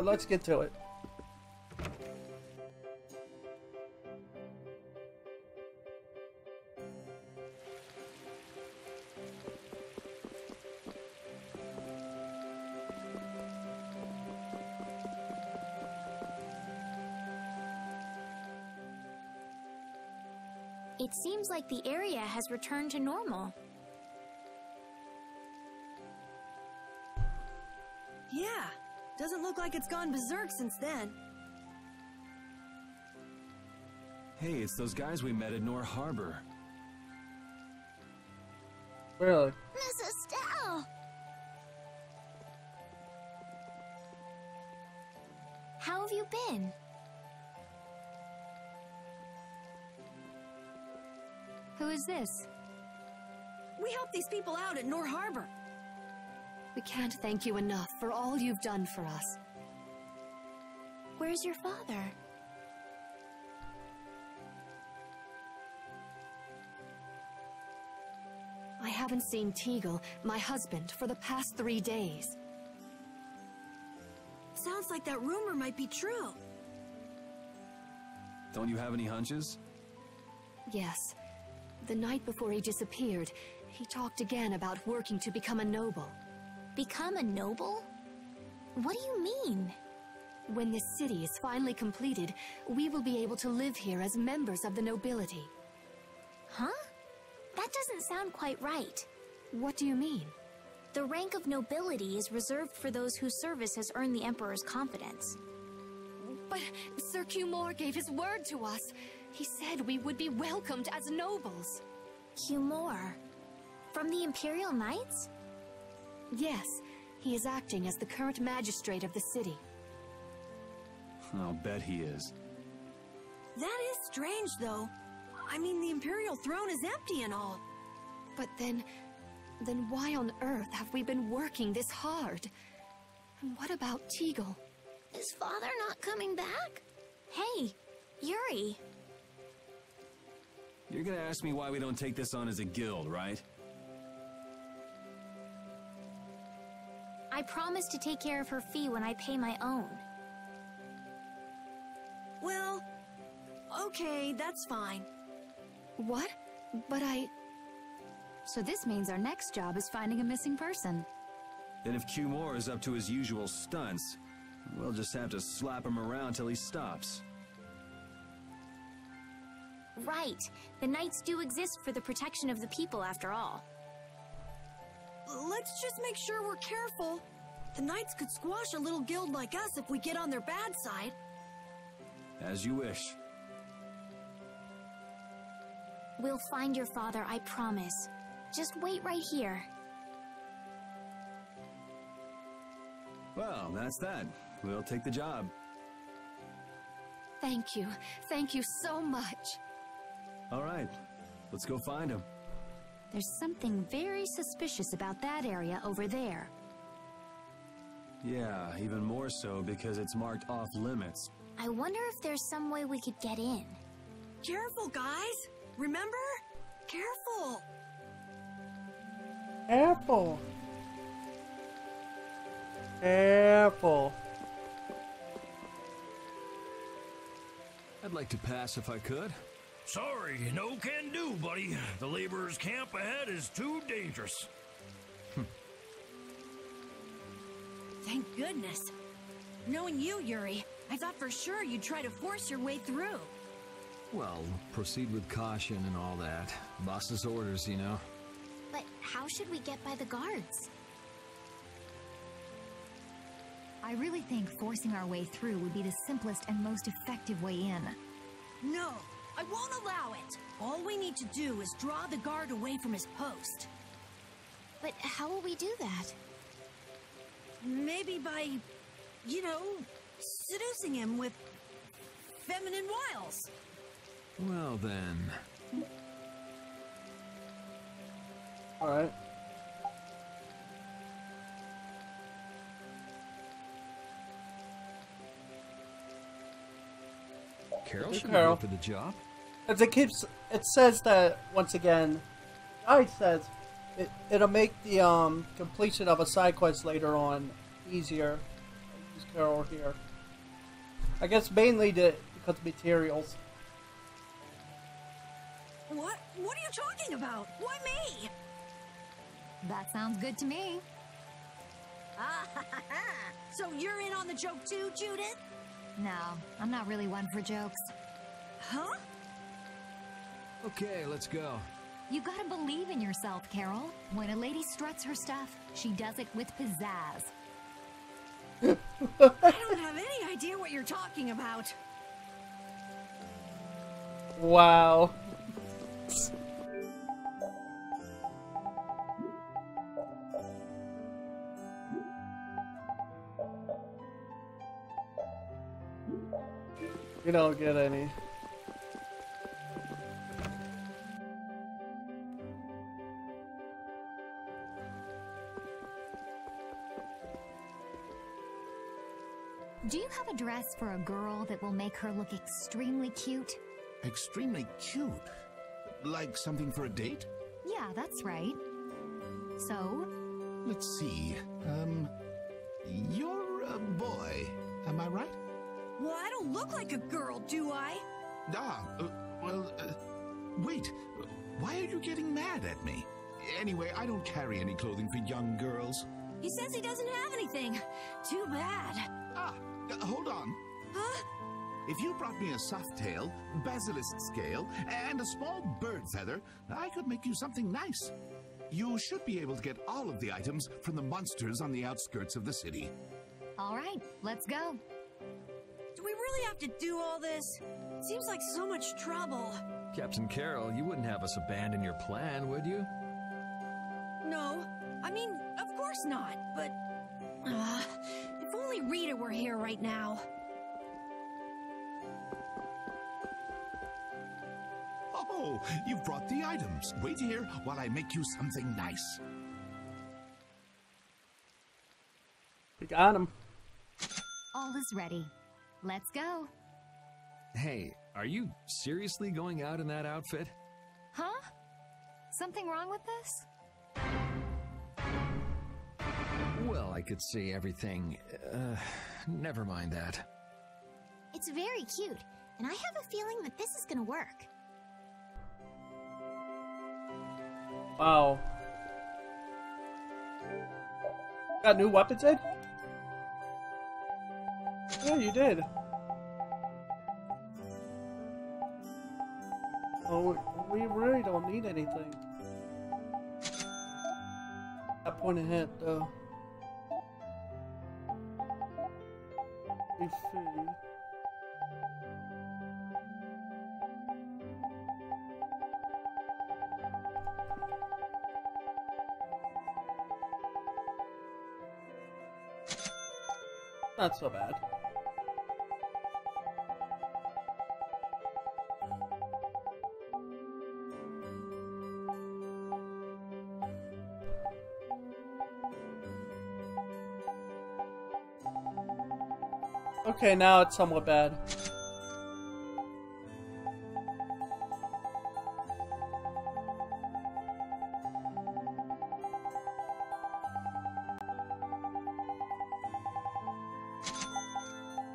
But let's get to it. It seems like the area has returned to normal. Yeah, doesn't look like it's gone berserk since then. Hey, it's those guys we met at Nor Harbor. Really? Miss Estelle! How have you been? Who is this? We helped these people out at Nor Harbor. We can't thank you enough for all you've done for us. Where's your father? I haven't seen Teagle, my husband, for the past 3 days. Sounds like that rumor might be true. Don't you have any hunches? Yes. The night before he disappeared, he talked again about working to become a noble. Become a noble? What do you mean? When this city is finally completed, we will be able to live here as members of the nobility. Huh? That doesn't sound quite right. What do you mean? The rank of nobility is reserved for those whose service has earned the Emperor's confidence. But Sir Cumore gave his word to us. He said we would be welcomed as nobles. Cumore? From the Imperial Knights? Yes, he is acting as the current magistrate of the city. I'll bet he is. That is strange, though. I mean, the Imperial throne is empty and all. But then why on earth have we been working this hard? And what about Teagle? Is father not coming back? Hey, Yuri. You're gonna ask me why we don't take this on as a guild, right? I promise to take care of her fee when I pay my own. Well, okay, that's fine. What? But So this means our next job is finding a missing person. Then if Cumore is up to his usual stunts, we'll just have to slap him around till he stops. Right. The Knights do exist for the protection of the people, after all. Let's just make sure we're careful. The Knights could squash a little guild like us if we get on their bad side. As you wish. We'll find your father, I promise. Just wait right here. Well, that's that. We'll take the job. thank you. Thank you so much. All right, let's go find him. There's something very suspicious about that area over there. Yeah, even more so because it's marked off limits. I wonder if there's some way we could get in. Careful, guys! Remember? Careful! Careful. Careful. I'd like to pass if I could. Sorry, no can do, buddy. The laborers' camp ahead is too dangerous. Thank goodness. Knowing you, Yuri, I thought for sure you'd try to force your way through. Well, proceed with caution and all that. Boss's orders, you know. But how should we get by the guards? I really think forcing our way through would be the simplest and most effective way in. No, I won't allow it. All we need to do is draw the guard away from his post. But how will we do that? Maybe by, you know, seducing him with feminine wiles. Well then. Alright. Carol should be Carol. good for the job. As it says that, once again, it says it'll make the completion of a side quest later on easier. is Carol here? I guess mainly because of materials. What? What are you talking about? Why me? That sounds good to me. Ah, ha, ha, ha. So you're in on the joke too, Judith? No, I'm not really one for jokes. Huh? Okay, let's go. You gotta believe in yourself, Carol. When a lady struts her stuff, she does it with pizzazz. I don't have any idea what you're talking about. Wow. You don't get any. Do you have a dress for a girl that will make her look extremely cute? Extremely cute? Like something for a date? Yeah, that's right. So? Let's see. You're a boy, am I right? Well, I don't look like a girl, do I? Wait. Why are you getting mad at me? Anyway, I don't carry any clothing for young girls. He says he doesn't have anything. Too bad. Hold on. Huh? If you brought me a soft tail, basilisk scale, and a small bird feather, I could make you something nice. You should be able to get all of the items from the monsters on the outskirts of the city. All right, let's go. Do we really have to do all this? Seems like so much trouble. Captain Carol, you wouldn't have us abandon your plan, would you? No, I mean, of course not, but... if only Rita were here right now. Oh, you've brought the items. Wait here while I make you something nice. We got him. All is ready. Let's go. Hey, are you seriously going out in that outfit? Huh? Something wrong with this? Well, I could see everything. Never mind that. It's very cute, and I have a feeling that this is gonna work. Wow. Got new weapons in? Yeah, you did. Oh, we really don't need anything. That point of hit, though. Food. Not so bad. Okay, now it's somewhat bad.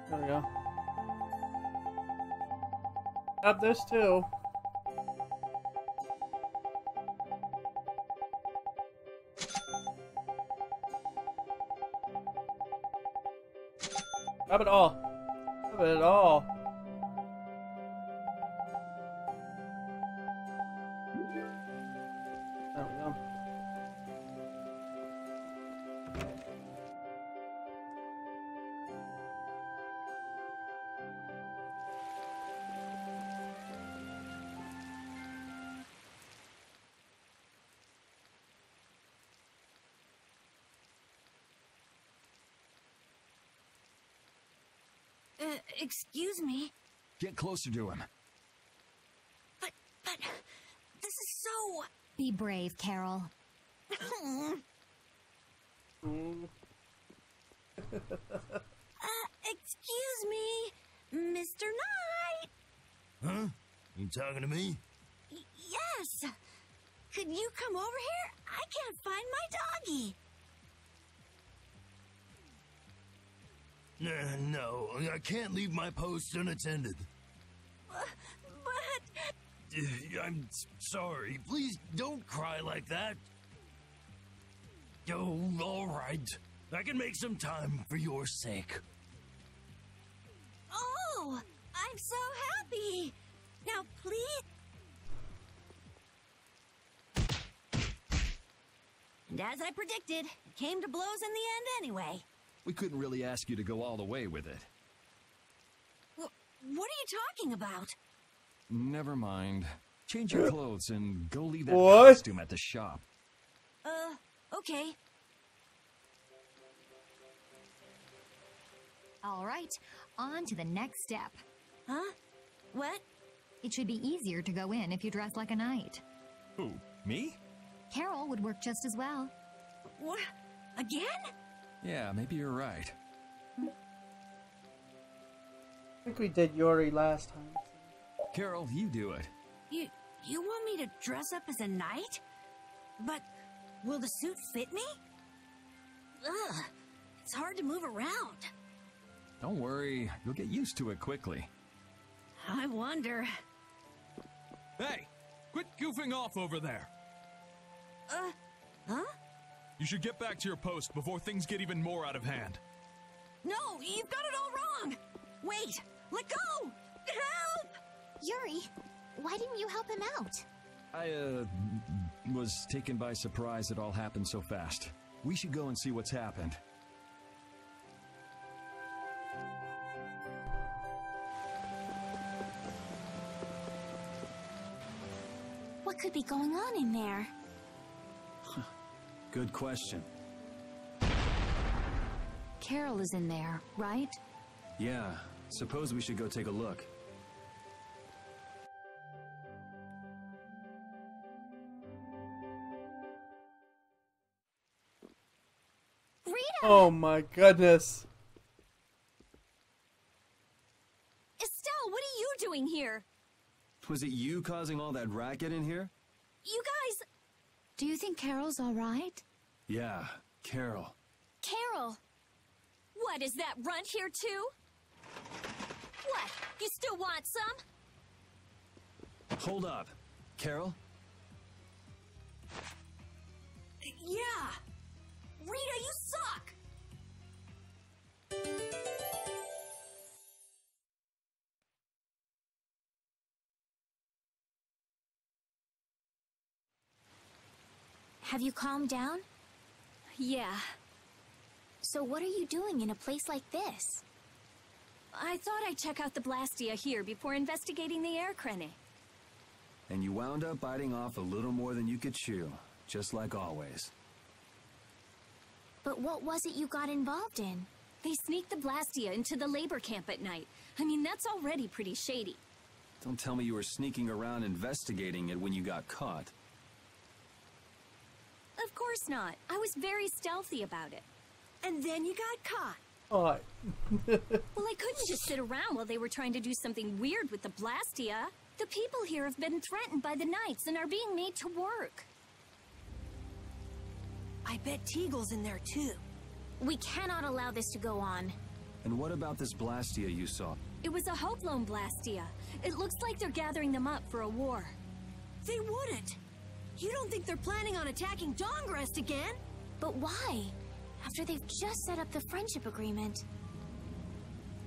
There we go. Have this too. Have it all. Have it all. There we go. Excuse me? Get closer to him. But, this is so... Be brave, Carol. Excuse me, Mr. Knight? Huh? You talking to me? Yes. Could you come over here? I can't find my doggy. No, I can't leave my post unattended. But... I'm sorry. Please don't cry like that. Oh, all right. I can make some time for your sake. Oh, I'm so happy. Now, please... And as I predicted, it came to blows in the end anyway. We couldn't really ask you to go all the way with it. What are you talking about? Never mind. Change your clothes and go leave that What? costume at the shop. Okay. All right, on to the next step. Huh? What? It should be easier to go in if you dress like a knight. Who, me? Carol would work just as well. What? Again? Yeah, maybe you're right. I think we did Yuri last time. Carol, you do it. You want me to dress up as a knight? But will the suit fit me? Ugh, it's hard to move around. Don't worry, you'll get used to it quickly. I wonder. Hey, quit goofing off over there. Huh? You should get back to your post before things get even more out of hand. No, you've got it all wrong. Wait, let go. Help! Yuri, why didn't you help him out? I, was taken by surprise it all happened so fast. We should go and see what's happened. What could be going on in there? Good question. Carol is in there, right? Yeah, suppose we should go take a look. Rita! Oh my goodness. Estelle, what are you doing here? Was it you causing all that racket in here? You guys... Do you think Carol's all right? Yeah, Carol. Carol! What, is that runt here too? What, you still want some? Hold up. Carol? Yeah! Rita, you suck! Have you calmed down? Yeah. So what are you doing in a place like this? I thought I'd check out the Blastia here before investigating the air crane. And you wound up biting off a little more than you could chew, just like always. But what was it you got involved in? They sneaked the Blastia into the labor camp at night. I mean, that's already pretty shady. Don't tell me you were sneaking around investigating it when you got caught. Of course not. I was very stealthy about it. And then you got caught. Oh. Well, I couldn't just sit around while they were trying to do something weird with the Blastia. The people here have been threatened by the Knights and are being made to work. I bet Teagle's in there too. We cannot allow this to go on. And what about this Blastia you saw? It was a Hope Loan Blastia. It looks like they're gathering them up for a war. They wouldn't. You don't think they're planning on attacking Dongrest again? But why? After they've just set up the friendship agreement.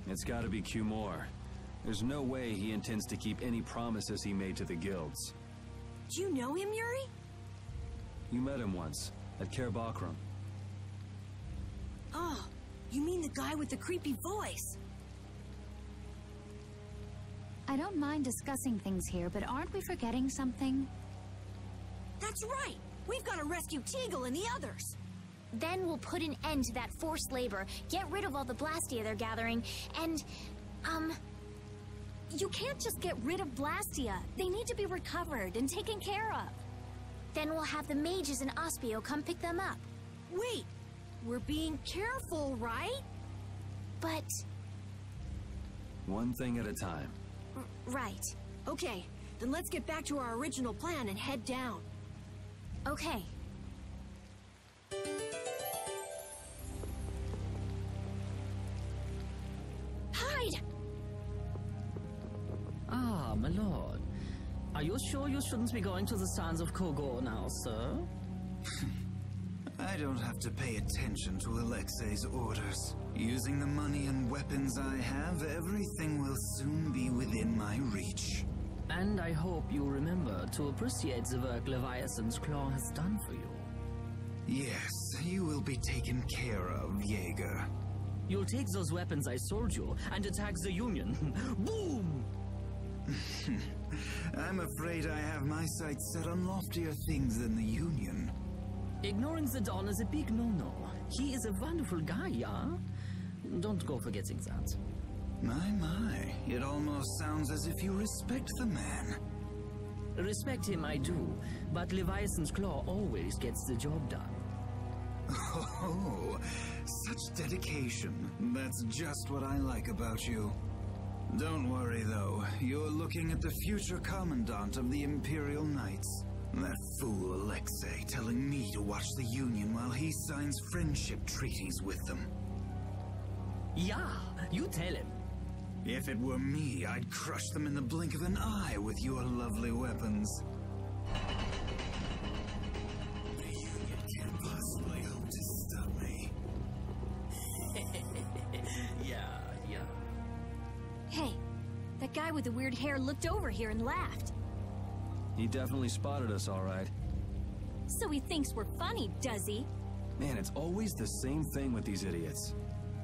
It's gotta be Cumore. There's no way he intends to keep any promises he made to the guilds. Do you know him, Yuri? You met him once, at Kerbakram. Oh, you mean the guy with the creepy voice? I don't mind discussing things here, but aren't we forgetting something? That's right! We've got to rescue Teagle and the others! Then we'll put an end to that forced labor, get rid of all the Blastia they're gathering, and, You can't just get rid of Blastia. They need to be recovered and taken care of. then we'll have the mages and Ospio come pick them up. Wait, we're being careful, right? But, One thing at a time. right. Okay, then let's get back to our original plan and head down. Okay. Are you sure you shouldn't be going to the Sands of Kogor now, sir? I don't have to pay attention to Alexei's orders. Using the money and weapons I have, everything will soon be within my reach. And I hope you remember to appreciate the work Leviathan's Claw has done for you. Yes, you will be taken care of, Jaeger. You'll take those weapons I sold you and attack the Union. Boom! I'm afraid I have my sights set on loftier things than the Union. Ignoring the Don is a big no-no. He is a wonderful guy, yeah? Don't go forgetting that. My, it almost sounds as if you respect the man. Respect him I do, but Leviathan's Claw always gets the job done. Oh, such dedication. That's just what I like about you. Don't worry though, you're looking at the future commandant of the Imperial Knights. That fool Alexei telling me to watch the Union while he signs friendship treaties with them. Yeah, you tell him. If it were me, I'd crush them in the blink of an eye with your lovely weapons. The Union can't possibly hope to stop me. Yeah. Hey, that guy with the weird hair looked over here and laughed. He definitely spotted us, all right. So he thinks we're funny, does he? Man, it's always the same thing with these idiots.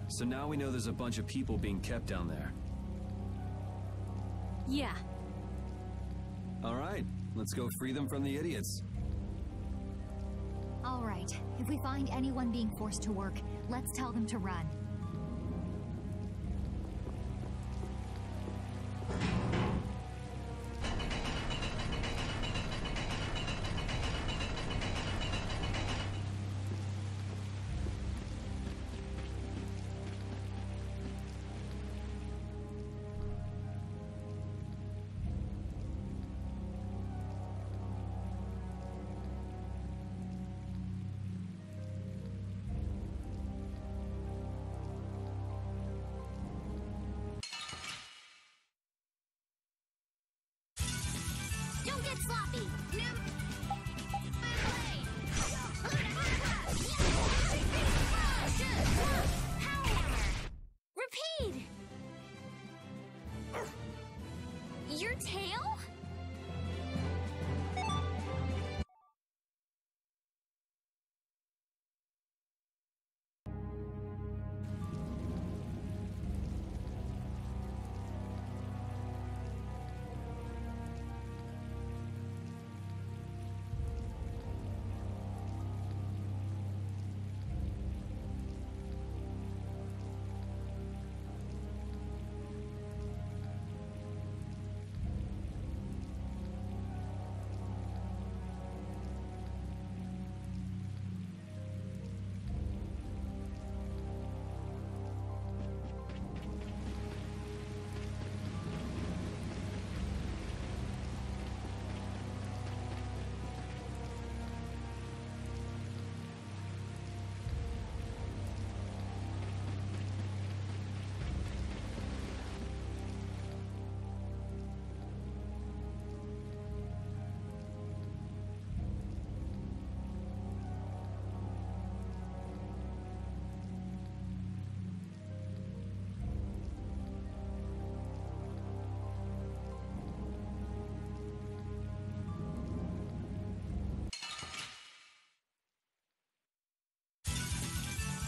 So now we know there's a bunch of people being kept down there. Yeah. All right, let's go free them from the idiots. All right, if we find anyone being forced to work, let's tell them to run. Don't get sloppy! Repeat! Your tail?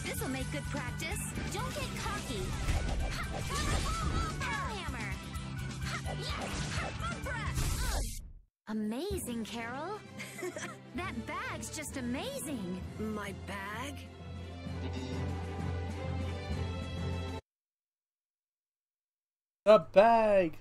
This'll make good practice. Don't get cocky. Hammer. Amazing, Carol. That bag's just amazing. My bag? The bag.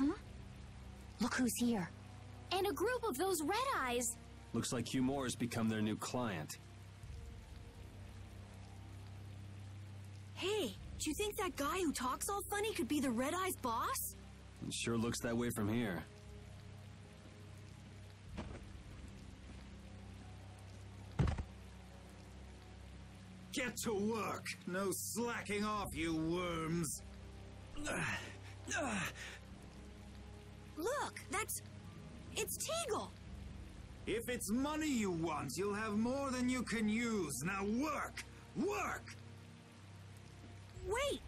Huh? Look who's here. And a group of those red eyes. Looks like Hugh Moore has become their new client. Hey, do you think that guy who talks all funny could be the Red Eye's boss? It sure looks that way from here. Get to work! No slacking off, you worms! Look, it's Teagle! If it's money you want, you'll have more than you can use. Now work! Work! Wait!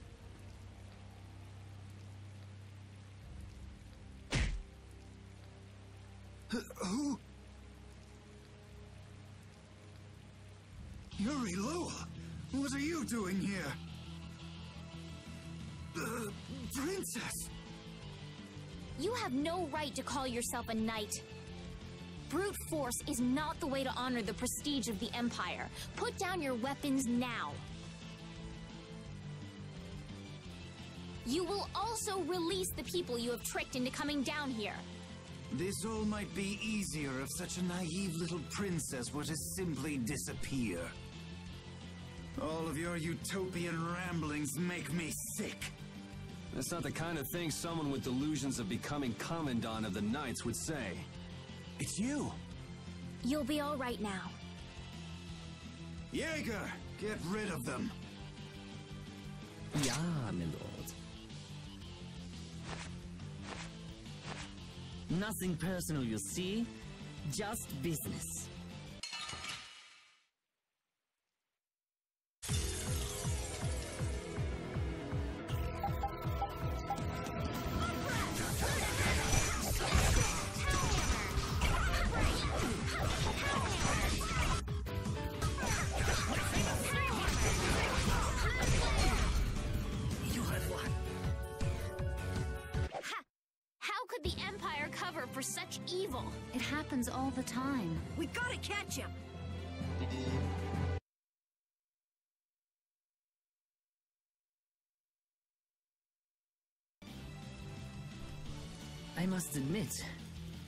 Who? Yuri Lowell! What are you doing here? Princess! You have no right to call yourself a knight. Brute force is not the way to honor the prestige of the Empire. Put down your weapons now. You will also release the people you have tricked into coming down here. This all might be easier if such a naive little princess were to simply disappear. All of your utopian ramblings make me sick. That's not the kind of thing someone with delusions of becoming Commandant of the Knights would say. It's you! You'll be all right now. Jaeger, get rid of them. Ja, my lord. Nothing personal, you see? Just business. Such evil. It happens all the time. We gotta catch him. I must admit,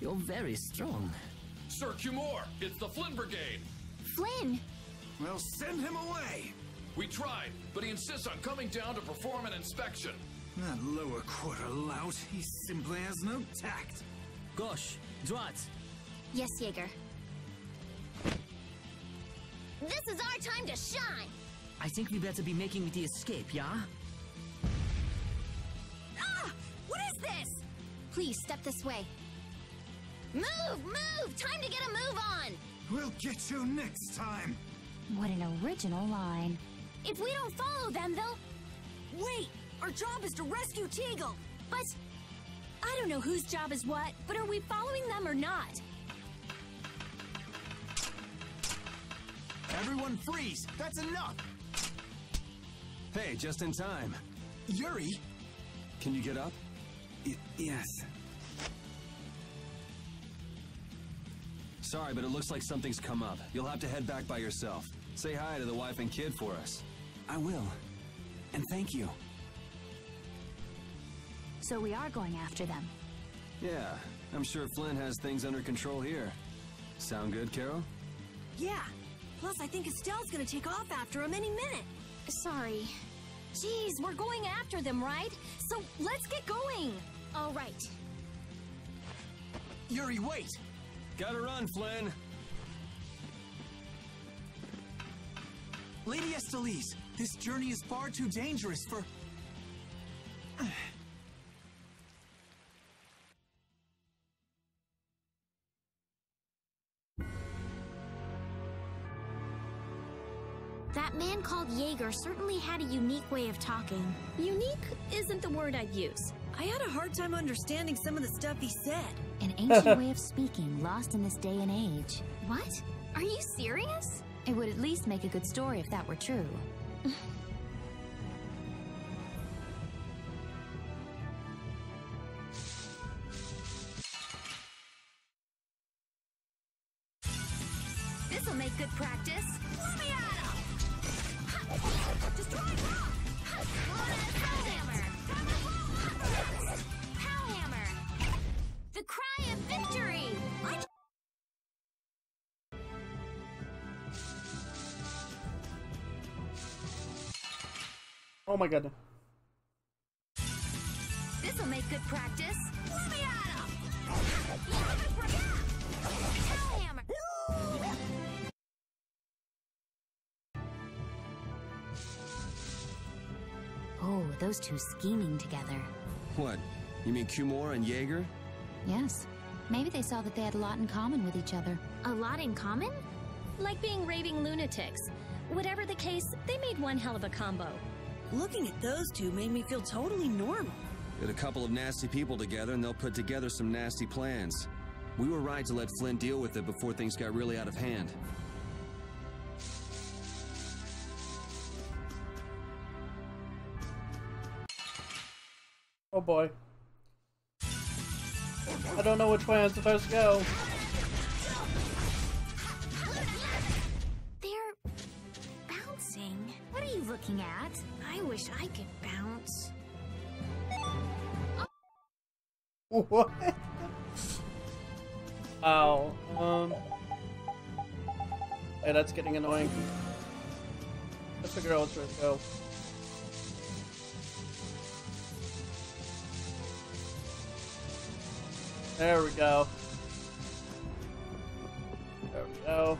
you're very strong. Sir Cumore, it's the Flynn Brigade. Flynn? Well, send him away. We tried, but he insists on coming down to perform an inspection. That lower quarter lout, he simply has no tact. Gosh, Drat. Yes, Jaeger. This is our time to shine! I think we better be making the escape, yeah? Ah! What is this? Please, step this way. Move! Move! Time to get a move on! We'll get you next time! What an original line. If we don't follow them, they'll... Wait! Our job is to rescue Teagle! But... I don't know whose job is what, but are we following them or not? Everyone freeze! That's enough! Hey, just in time. Yuri? Can you get up? Yes. Sorry, but it looks like something's come up. You'll have to head back by yourself. Say hi to the wife and kid for us. I will. And thank you. So we are going after them. Yeah, I'm sure Flynn has things under control here. Sound good, Carol? Yeah. Plus, I think Estelle's gonna take off after him any minute. Sorry. Jeez, we're going after them, right? So let's get going. All right. Yuri, wait! Gotta run, Flynn! Lady Estellise, this journey is far too dangerous for... That man called Jaeger certainly had a unique way of talking. Unique isn't the word I'd use. I had a hard time understanding some of the stuff he said. An ancient way of speaking lost in this day and age. What? Are you serious? It would at least make a good story if that were true. This'll make good practice. Let me at him! Destroy rock! Pow hammer! Pow hammer! Oh my goodness. This'll make good practice. Let me at him! Hellhammer! Oh, those two scheming together. What? You mean Kumora and Jaeger? Yes. Maybe they saw that they had a lot in common with each other. A lot in common? Like being raving lunatics. Whatever the case, they made one hell of a combo. Looking at those two made me feel totally normal. Get a couple of nasty people together and they'll put together some nasty plans. We were right to let Flynn deal with it before things got really out of hand. Oh boy. I don't know which way I'm supposed to go. They're bouncing. What are you looking at? I wish I could bounce. What? Ow. Hey, that's getting annoying. Let's figure out which way to go. There we go. There we go.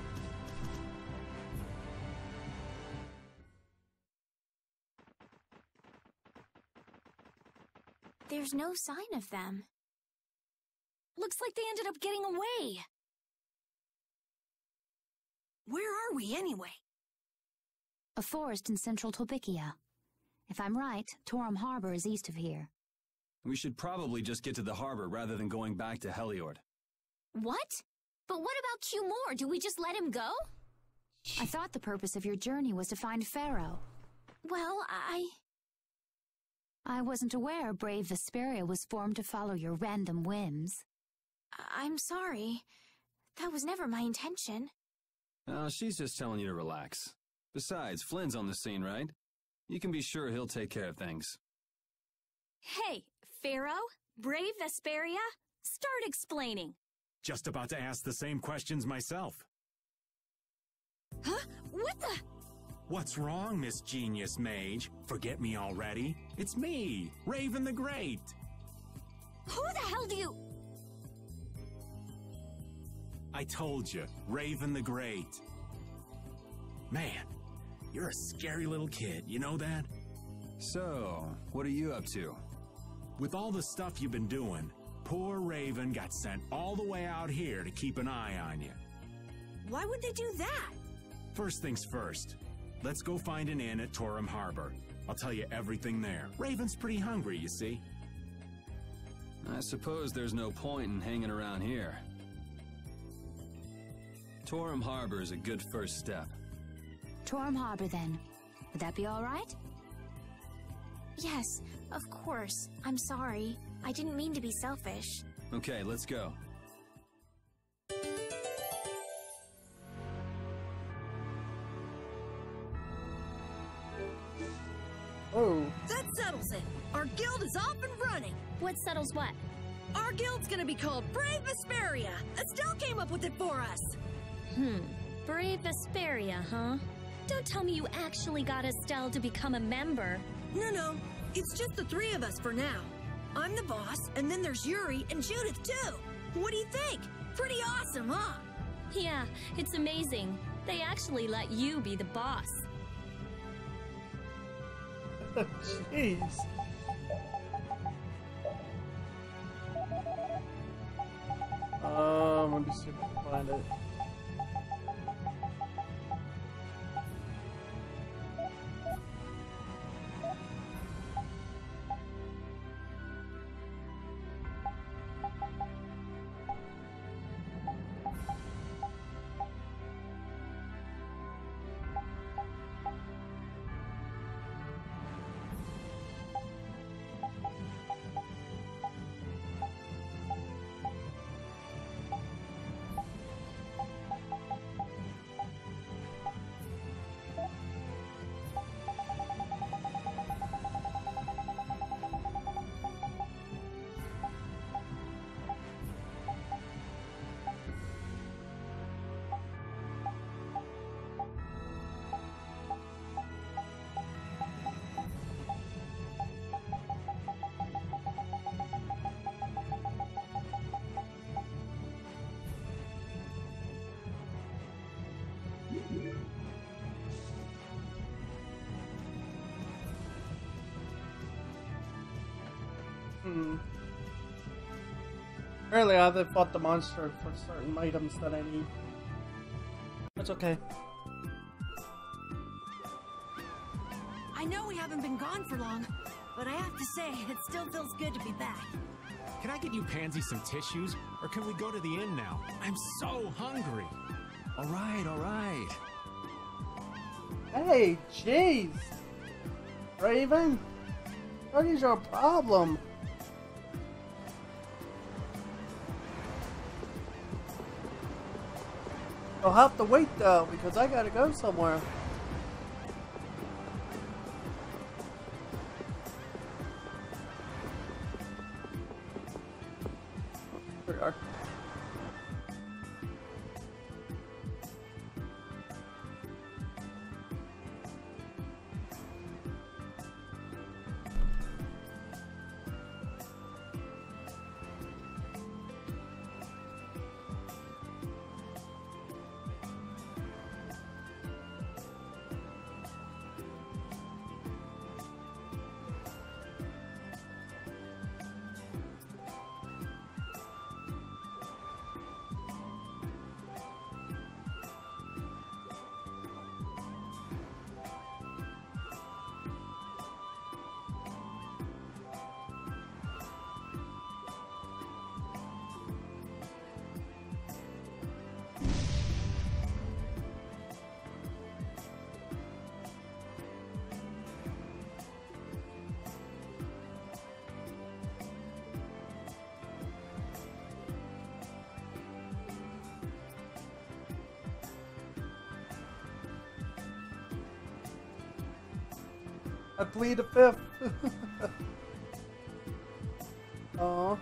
There's no sign of them. Looks like they ended up getting away. Where are we anyway? A forest in central Tolbikia. If I'm right, Torum Harbor is east of here. We should probably just get to the harbor rather than going back to Heliord. What? But what about Kumor? Do we just let him go? I thought the purpose of your journey was to find Pharaoh. Well, I wasn't aware Brave Vesperia was formed to follow your random whims. I'm sorry. That was never my intention. She's just telling you to relax. Besides, Flynn's on the scene, right? You can be sure he'll take care of things. Hey, Pharaoh? Brave Vesperia? Start explaining. Just about to ask the same questions myself. Huh? What the? What's wrong, Miss Genius Mage? Forget me already? It's me, Raven the Great. Who the hell do you... I told you, Raven the Great. Man, you're a scary little kid, you know that? So, what are you up to? With all the stuff you've been doing, poor Raven got sent all the way out here to keep an eye on you. Why would they do that? First things first, let's go find an inn at Torum Harbor. I'll tell you everything there. Raven's pretty hungry, you see. I suppose there's no point in hanging around here. Torum Harbor is a good first step. Torum Harbor, then. Would that be all right? Yes, of course. I'm sorry. I didn't mean to be selfish. Okay, let's go. Oh. That settles it. Our guild is off and running. What settles what? Our guild's gonna be called Brave Vesperia. Estelle came up with it for us. Brave Vesperia, huh? Don't tell me you actually got Estelle to become a member. No. It's just the three of us for now. I'm the boss, and then there's Yuri and Judith, too. What do you think? Pretty awesome, huh? Yeah, it's amazing. They actually let you be the boss. Jeez. Let me see if I can find it. Apparently, I haven't fought the monster for certain items that I need. That's okay. I know we haven't been gone for long, but I have to say, it still feels good to be back. Can I get you Pansy some tissues, or can we go to the inn now? I'm so hungry. All right, all right. Hey, jeez. Raven? What is your problem? You'll have to wait though, because I gotta go somewhere. Here we are. I plead the fifth. Aww.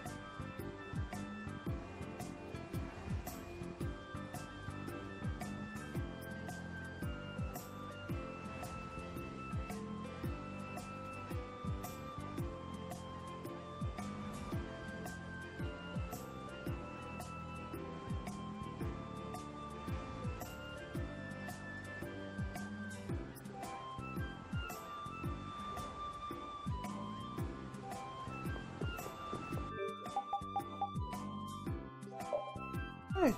Hey.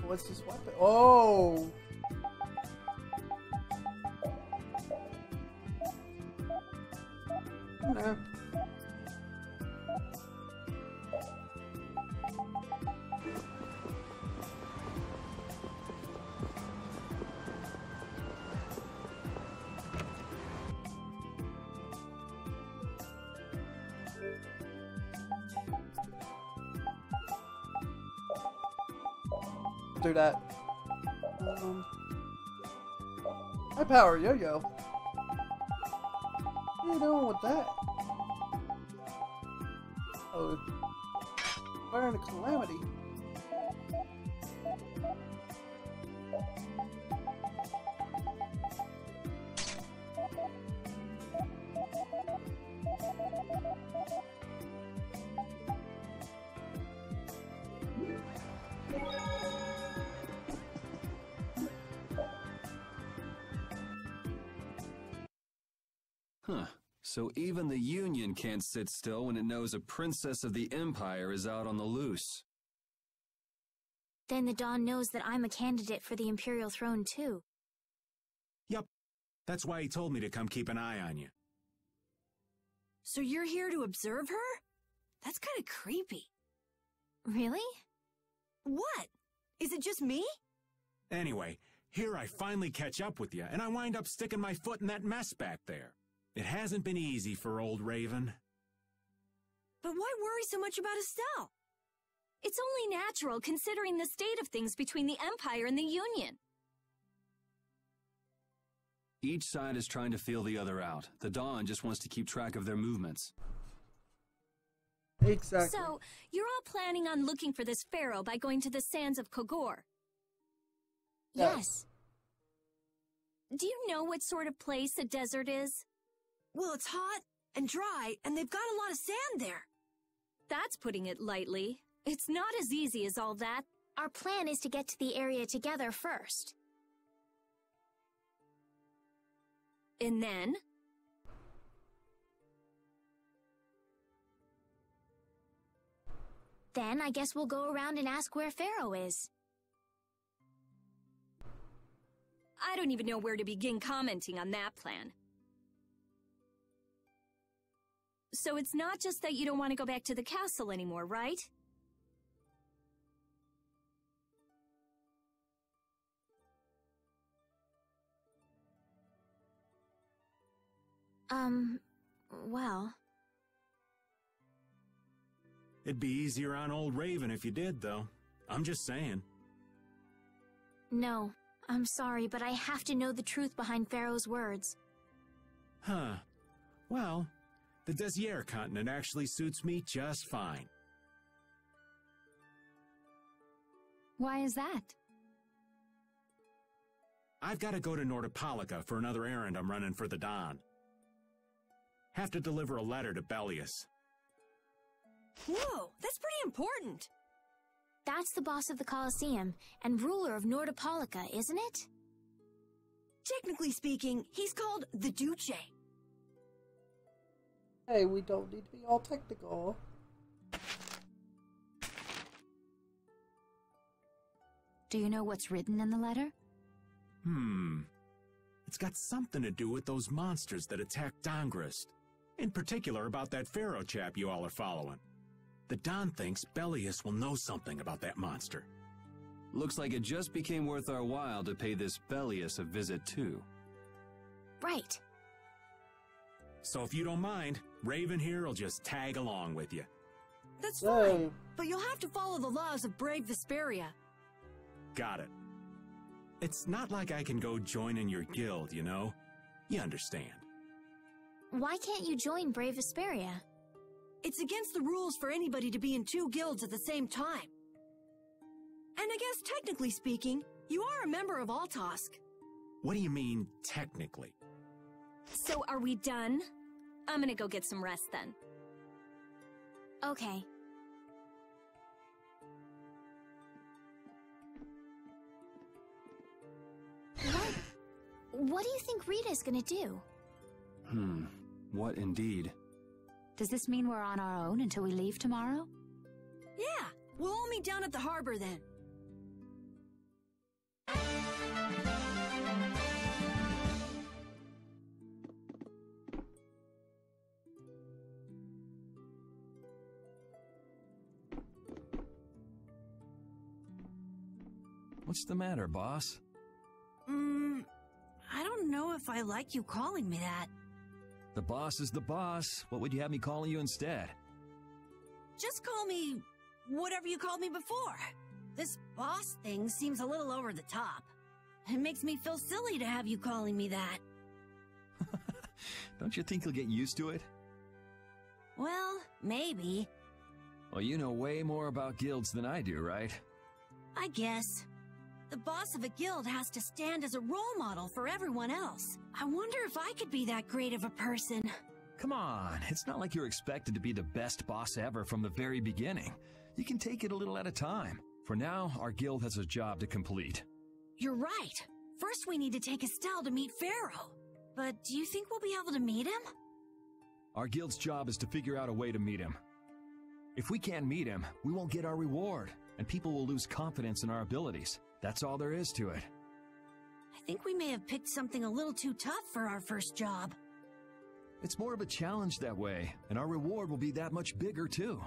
What's this weapon? Oh! Nah. Do that. High power yo-yo. What are you doing with that? Oh, wearing a calamity. Huh. So even the Union can't sit still when it knows a princess of the Empire is out on the loose. Then the Dawn knows that I'm a candidate for the Imperial throne too. Yup. That's why he told me to come keep an eye on you. So you're here to observe her? That's kind of creepy. Really? What? Is it just me? Anyway, here I finally catch up with you, and I wind up sticking my foot in that mess back there. It hasn't been easy for old Raven. But why worry so much about Estelle? It's only natural considering the state of things between the Empire and the Union. Each side is trying to feel the other out. The Dawn just wants to keep track of their movements. Exactly. So, you're all planning on looking for this pharaoh by going to the sands of Kogor? Yes. Do you know what sort of place a desert is? Well, it's hot and dry, and they've got a lot of sand there. That's putting it lightly. It's not as easy as all that. Our plan is to get to the area together first. And then? Then I guess we'll go around and ask where Pharaoh is. I don't even know where to begin commenting on that plan. So it's not just that you don't want to go back to the castle anymore, right? Well... It'd be easier on old Raven if you did, though. I'm just saying. No, I'm sorry, but I have to know the truth behind Pharaoh's words. Huh. Well, the Desier continent actually suits me just fine. Why is that? I've got to go to Nordopolica for another errand I'm running for the Don. Have to deliver a letter to Bellius. Whoa, that's pretty important. That's the boss of the Colosseum and ruler of Nordopolica, isn't it? Technically speaking, he's called the Duce. Hey, we don't need to be all technical. Do you know what's written in the letter? It's got something to do with those monsters that attacked Dongrist. In particular about that Pharaoh chap you all are following. The Don thinks Bellius will know something about that monster. Looks like it just became worth our while to pay this Bellius a visit too. Right. So if you don't mind, Raven here will just tag along with you. That's fine, but you'll have to follow the laws of Brave Vesperia. Got it. It's not like I can go join in your guild, you know? You understand. Why can't you join Brave Vesperia? It's against the rules for anybody to be in two guilds at the same time. And I guess technically speaking, you are a member of Altosk. What do you mean, technically? So are we done? I'm gonna go get some rest then. Okay. What do you think Rita's gonna do? What indeed? Does this mean we're on our own until we leave tomorrow? Yeah, we'll all meet down at the harbor then. What's the matter, boss? I don't know if I like you calling me that. The boss is the boss. What would you have me calling you instead? Just call me whatever you called me before. This boss thing seems a little over the top. It makes me feel silly to have you calling me that. Don't you think you'll get used to it? Well, maybe. Well, you know way more about guilds than I do, right? I guess. The boss of a guild has to stand as a role model for everyone else. I wonder if I could be that great of a person. Come on, it's not like you're expected to be the best boss ever from the very beginning. You can take it a little at a time. For now, our guild has a job to complete. You're right. First we need to take Estelle to meet Pharaoh. But do you think we'll be able to meet him? Our guild's job is to figure out a way to meet him. If we can't meet him, we won't get our reward, and people will lose confidence in our abilities. That's all there is to it. I think we may have picked something a little too tough for our first job. It's more of a challenge that way, and our reward will be that much bigger too.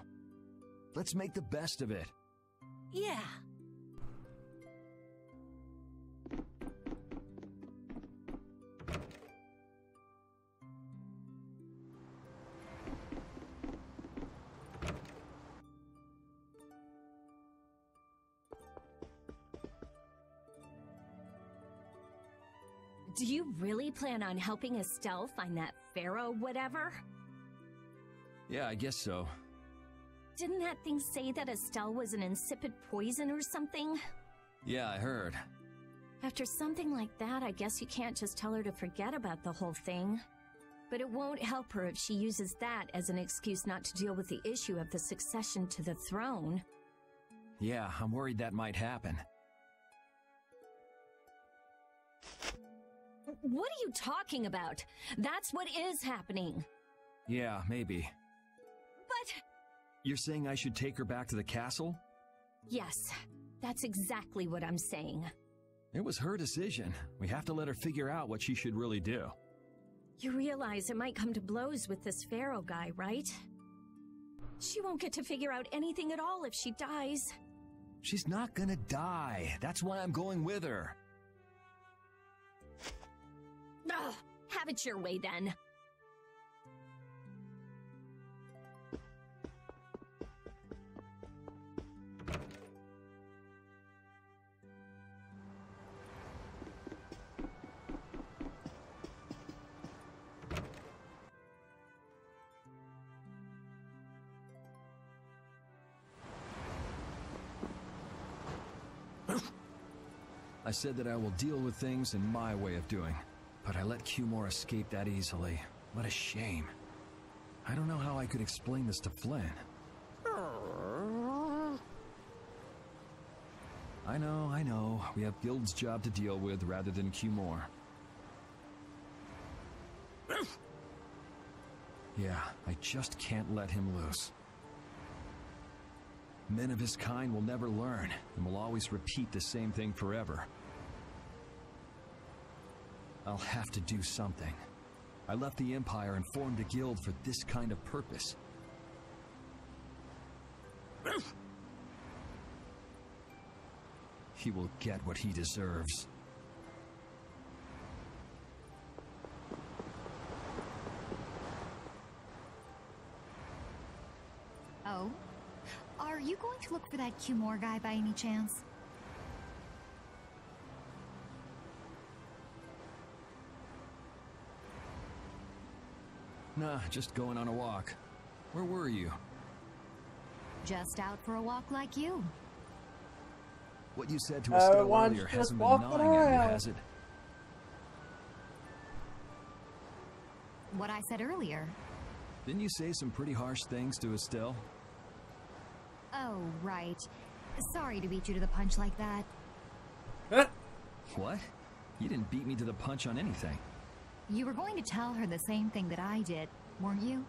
Let's make the best of it. Yeah. Do you really plan on helping Estelle find that pharaoh whatever? Yeah, I guess so. Didn't that thing say that Estelle was an insipid poison or something? Yeah, I heard. After something like that, I guess you can't just tell her to forget about the whole thing. But it won't help her if she uses that as an excuse not to deal with the issue of the succession to the throne. Yeah, I'm worried that might happen. What are you talking about? That's what is happening. Yeah, maybe. But... You're saying I should take her back to the castle? Yes, that's exactly what I'm saying. It was her decision. We have to let her figure out what she should really do. You realize it might come to blows with this pharaoh guy, right? She won't get to figure out anything at all if she dies. She's not gonna die. That's why I'm going with her. Ugh, have it your way then. I said that I will deal with things in my way of doing, but I let Cumore escape that easily. What a shame. I don't know how I could explain this to Flynn. I know. We have Guild's job to deal with rather than Cumore. Yeah, I just can't let him loose. Men of his kind will never learn, and will always repeat the same thing forever. I'll have to do something. I left the Empire and formed a guild for this kind of purpose. He will get what he deserves. Oh? Are you going to look for that Cumore guy by any chance? Nah, just going on a walk. Where were you? Just out for a walk like you. What you said to Estelle Everyone's earlier just hasn't been walking gnawing at you, around. has it? What I said earlier. Didn't you say some pretty harsh things to Estelle? Oh, right. Sorry to beat you to the punch like that. What? You didn't beat me to the punch on anything. You were going to tell her the same thing that I did, weren't you?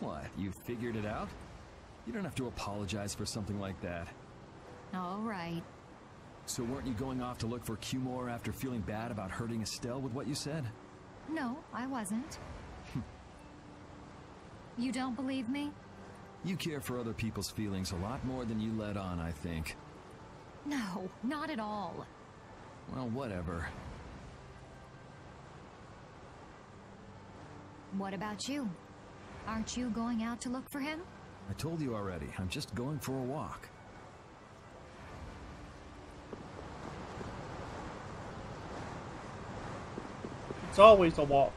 What, you figured it out? You don't have to apologize for something like that. All right. So weren't you going off to look for Cumore after feeling bad about hurting Estelle with what you said? No, I wasn't. You don't believe me? You care for other people's feelings a lot more than you let on, I think. No, not at all. Well, whatever. What about you? Aren't you going out to look for him? I told you already, I'm just going for a walk. It's always a walk.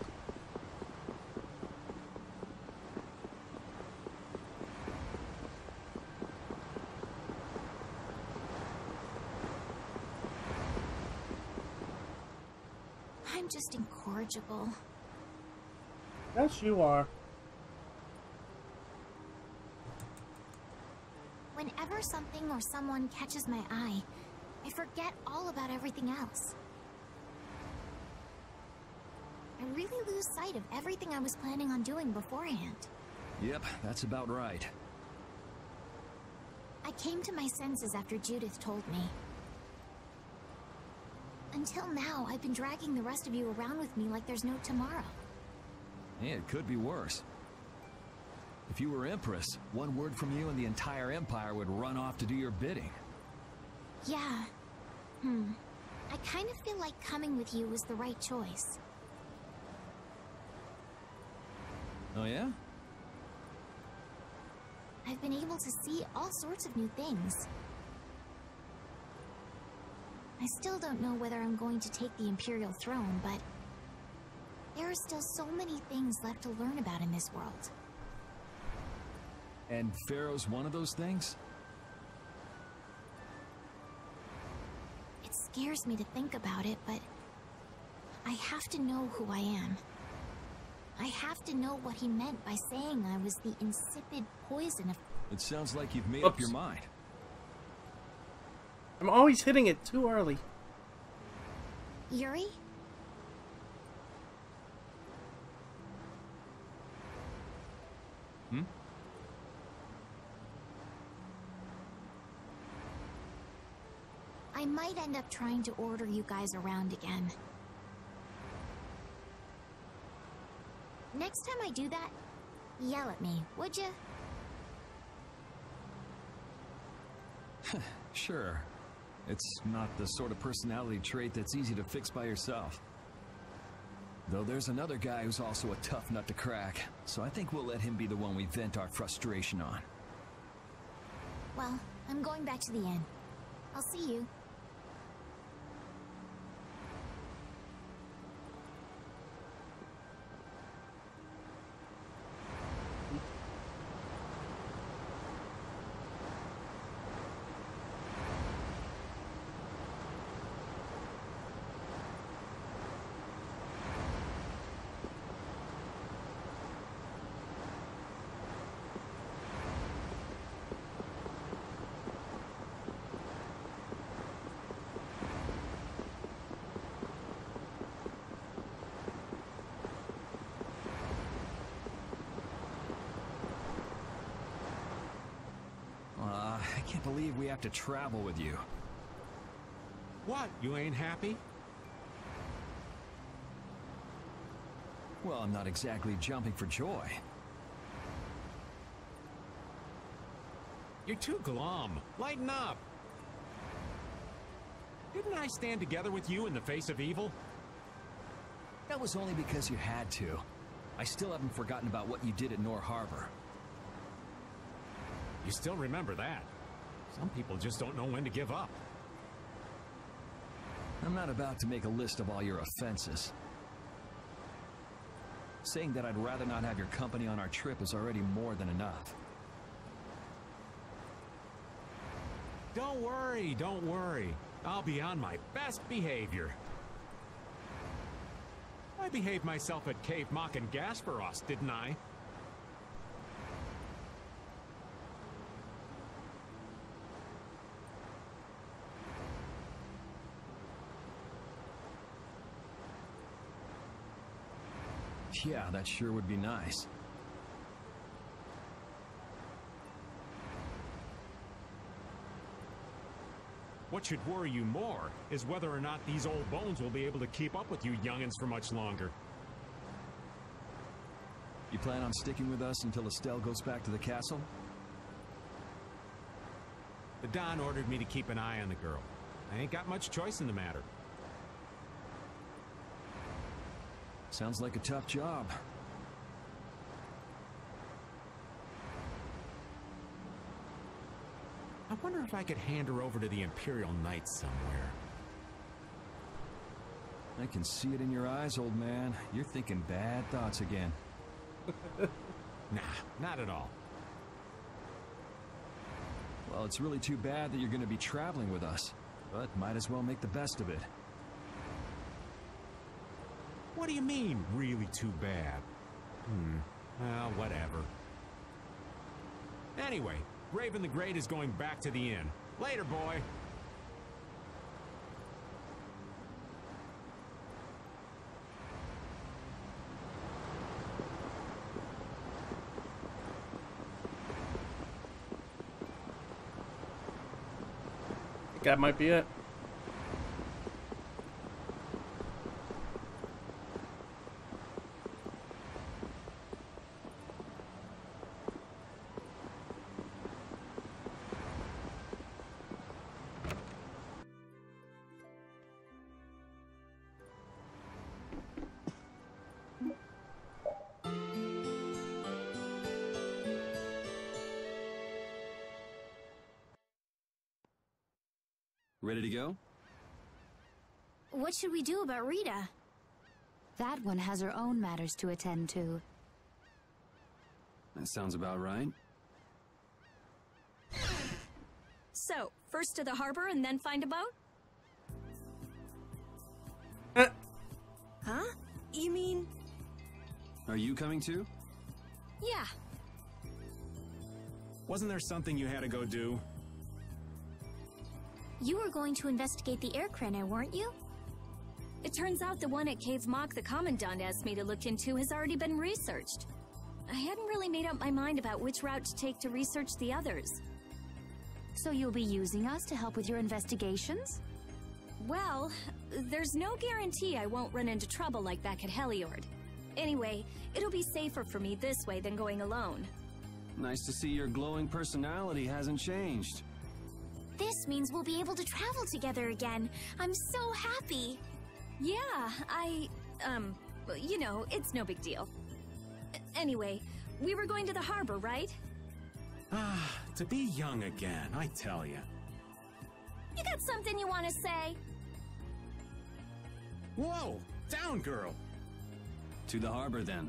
I'm just incorrigible. Yes, you are. Whenever something or someone catches my eye, I forget all about everything else. I really lose sight of everything I was planning on doing beforehand. Yep, that's about right. I came to my senses after Judith told me. Until now, I've been dragging the rest of you around with me like there's no tomorrow. Yeah, it could be worse. If you were Empress, one word from you and the entire Empire would run off to do your bidding. Yeah. I kind of feel like coming with you was the right choice. Oh yeah? I've been able to see all sorts of new things. I still don't know whether I'm going to take the Imperial throne, but There are still so many things left to learn about in this world. And Pharaoh's one of those things? It scares me to think about it, but I have to know who I am. I have to know what he meant by saying I was the insipid poison of... It sounds like you've made up your mind. I'm always hitting it too early. Yuri? Hmm? I might end up trying to order you guys around again. Next time I do that, yell at me, would you? Sure. It's not the sort of personality trait that's easy to fix by yourself. Though there's another guy who's also a tough nut to crack, so I think we'll let him be the one we vent our frustration on. Well, I'm going back to the inn. I'll see you. I can't believe we have to travel with you. What? You ain't happy? Well, I'm not exactly jumping for joy. You're too glum. Lighten up. Didn't I stand together with you in the face of evil? That was only because you had to. I still haven't forgotten about what you did at Nor Harbor. You still remember that. Some people just don't know when to give up. I'm not about to make a list of all your offenses. Saying that I'd rather not have your company on our trip is already more than enough. Don't worry, don't worry. I'll be on my best behavior. I behaved myself at Cave Mock and Gasperos, didn't I? Yeah, that sure would be nice. What should worry you more is whether or not these old bones will be able to keep up with you youngins for much longer. You plan on sticking with us until Estelle goes back to the castle? The Don ordered me to keep an eye on the girl. I ain't got much choice in the matter. Sounds like a tough job. I wonder if I could hand her over to the Imperial Knights somewhere. I can see it in your eyes, old man. You're thinking bad thoughts again. Nah, not at all. Well, it's really too bad that you're going to be traveling with us, but might as well make the best of it. What do you mean, really too bad? Well, whatever. Anyway, Raven the Great is going back to the inn. Later, boy! I think that might be it. Ready to go? What should we do about Rita? That one has her own matters to attend to. That sounds about right. So, first to the harbor and then find a boat? Huh? You mean... Are you coming too? Yeah. Wasn't there something you had to go do? You were going to investigate the air craner, weren't you? It turns out the one at Cave Mock the Commandant asked me to look into has already been researched. I hadn't really made up my mind about which route to take to research the others. So you'll be using us to help with your investigations? Well, there's no guarantee I won't run into trouble like back at Heliord. Anyway, it'll be safer for me this way than going alone. Nice to see your glowing personality hasn't changed. This means we'll be able to travel together again. I'm so happy. Yeah, you know, it's no big deal. Anyway, we were going to the harbor, right? Ah, to be young again, I tell ya. You got something you want to say? Whoa! Down, girl! To the harbor, then.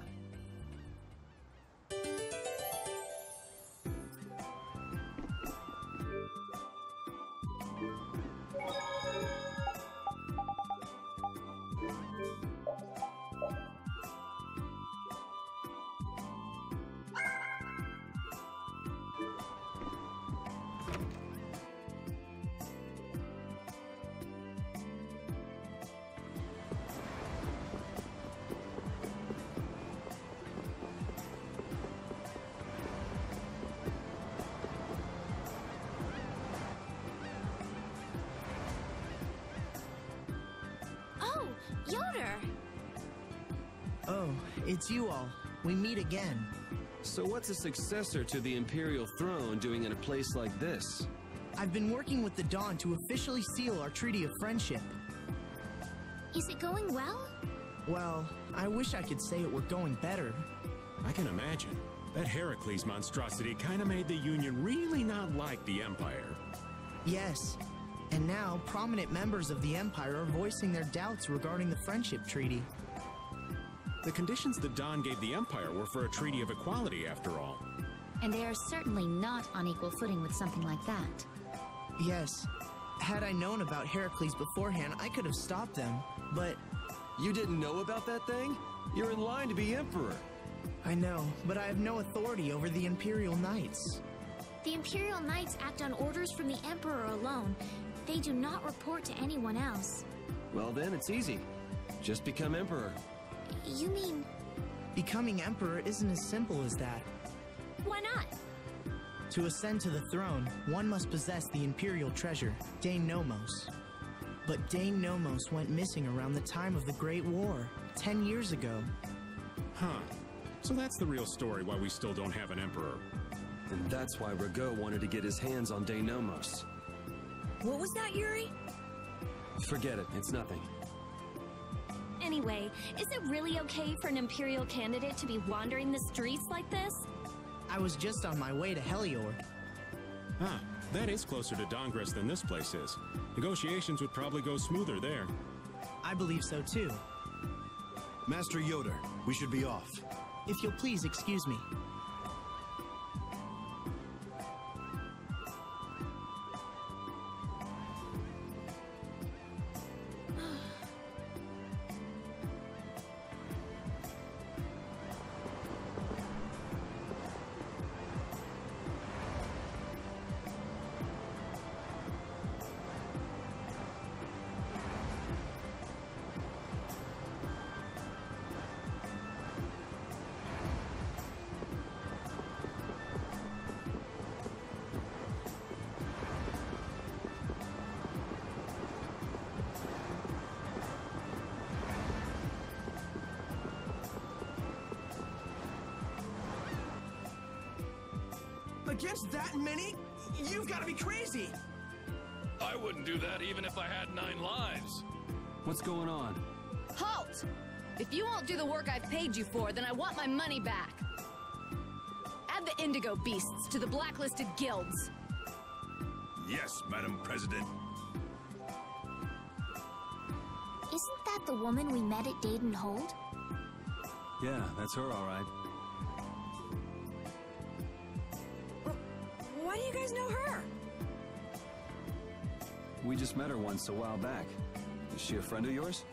Yoder! Oh, it's you all. We meet again. So what's a successor to the Imperial throne doing in a place like this? I've been working with the Dawn to officially seal our Treaty of Friendship. Is it going well? Well, I wish I could say it were going better. I can imagine. That Heracles monstrosity kinda made the Union really not like the Empire. Yes. And now, prominent members of the Empire are voicing their doubts regarding the Friendship Treaty. The conditions the Dawn gave the Empire were for a treaty of equality, after all. And they are certainly not on equal footing with something like that. Yes. Had I known about Heracles beforehand, I could have stopped them, but... You didn't know about that thing? You're in line to be Emperor. I know, but I have no authority over the Imperial Knights. The Imperial Knights act on orders from the Emperor alone. They do not report to anyone else. Well then, it's easy. Just become Emperor. You mean... Becoming Emperor isn't as simple as that. Why not? To ascend to the throne, one must possess the Imperial treasure, Dane Nomos. But Dane Nomos went missing around the time of the Great War, 10 years ago. Huh. So that's the real story why we still don't have an Emperor. And that's why Rago wanted to get his hands on Dane Nomos. What was that, Yuri? Forget it, it's nothing. Anyway, is it really okay for an Imperial candidate to be wandering the streets like this? I was just on my way to Heliord. Ah, that is closer to Dongress than this place is. Negotiations would probably go smoother there. I believe so too. Master Yoder, we should be off. If you'll please excuse me. Against that many? You've got to be crazy! I wouldn't do that even if I had 9 lives. What's going on? Halt! If you won't do the work I've paid you for, then I want my money back. Add the Indigo Beasts to the blacklisted guilds. Yes, Madam President. Isn't that the woman we met at Dayton Hold? Yeah, that's her, all right. Why do you guys know her? We just met her once a while back. Is she a friend of yours?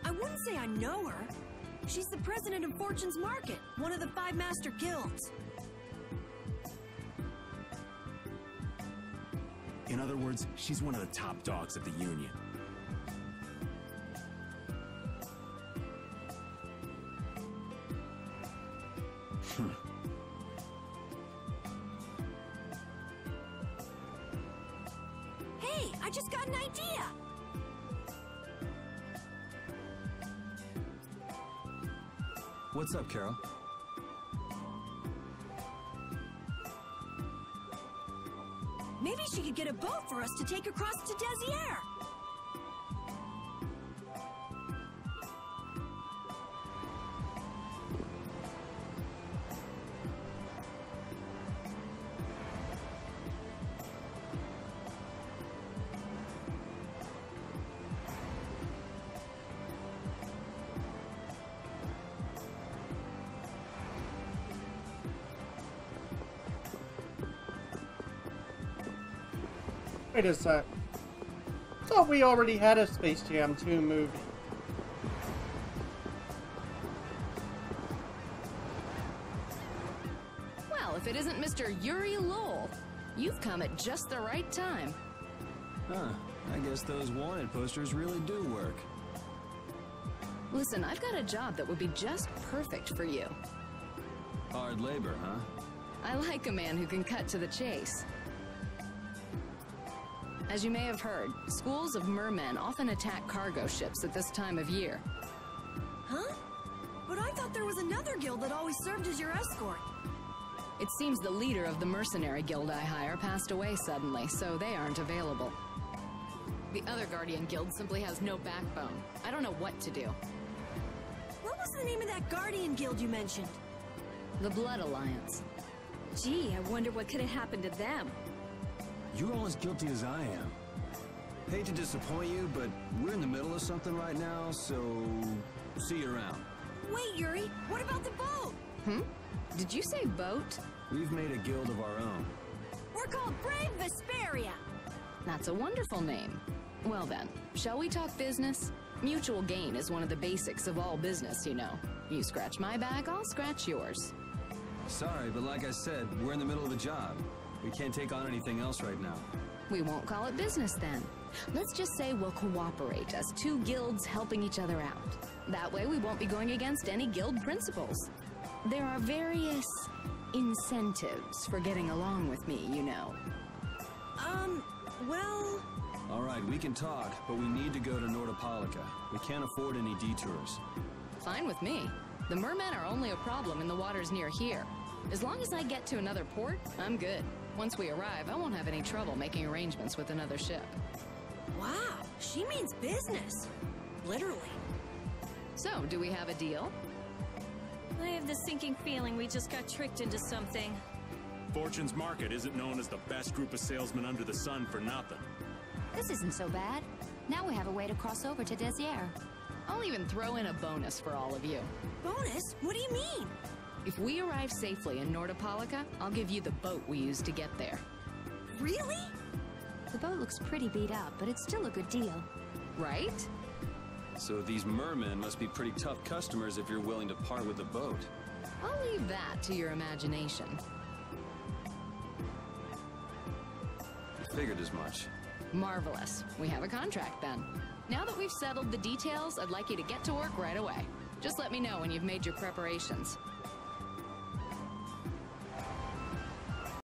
I wouldn't say I know her. She's the president of Fortune's Market, one of the 5 master guilds. In other words, she's one of the top dogs of the Union. Hey, I just got an idea! What's up, Carol? Maybe she could get a boat for us to take across to Desier. Wait a sec. I thought we already had a Space Jam 2 movie. Well, if it isn't Mr. Yuri Lowell, you've come at just the right time. Huh. I guess those wanted posters really do work. Listen, I've got a job that would be just perfect for you. Hard labor, huh? I like a man who can cut to the chase. As you may have heard, schools of mermen often attack cargo ships at this time of year. Huh? But I thought there was another guild that always served as your escort. It seems the leader of the mercenary guild I hire passed away suddenly, so they aren't available. The other Guardian guild simply has no backbone. I don't know what to do. What was the name of that Guardian guild you mentioned? The Blood Alliance. Gee, I wonder what could have happened to them. You're all as guilty as I am. Hate to disappoint you, but we're in the middle of something right now, so see you around. Wait, Yuri, what about the boat? Did you say boat? We've made a guild of our own. We're called Brave Vesperia. That's a wonderful name. Well then, shall we talk business? Mutual gain is one of the basics of all business, you know. You scratch my back, I'll scratch yours. Sorry, but like I said, we're in the middle of a job. We can't take on anything else right now. We won't call it business then. Let's just say we'll cooperate as 2 guilds helping each other out. That way we won't be going against any guild principles. There are various incentives for getting along with me, you know. Well... All right, we can talk, but we need to go to Nordopolica. We can't afford any detours. Fine with me. The mermen are only a problem in the waters near here. As long as I get to another port, I'm good. Once we arrive, I won't have any trouble making arrangements with another ship. Wow, she means business. Literally. So, do we have a deal? I have the sinking feeling we just got tricked into something. Fortune's Market isn't known as the best group of salesmen under the sun for nothing. This isn't so bad. Now we have a way to cross over to Desier. I'll even throw in a bonus for all of you. Bonus? What do you mean? If we arrive safely in Nordopolica, I'll give you the boat we used to get there. Really? The boat looks pretty beat up, but it's still a good deal. Right? So these mermen must be pretty tough customers if you're willing to part with the boat. I'll leave that to your imagination. I figured as much. Marvelous. We have a contract then. Now that we've settled the details, I'd like you to get to work right away. Just let me know when you've made your preparations.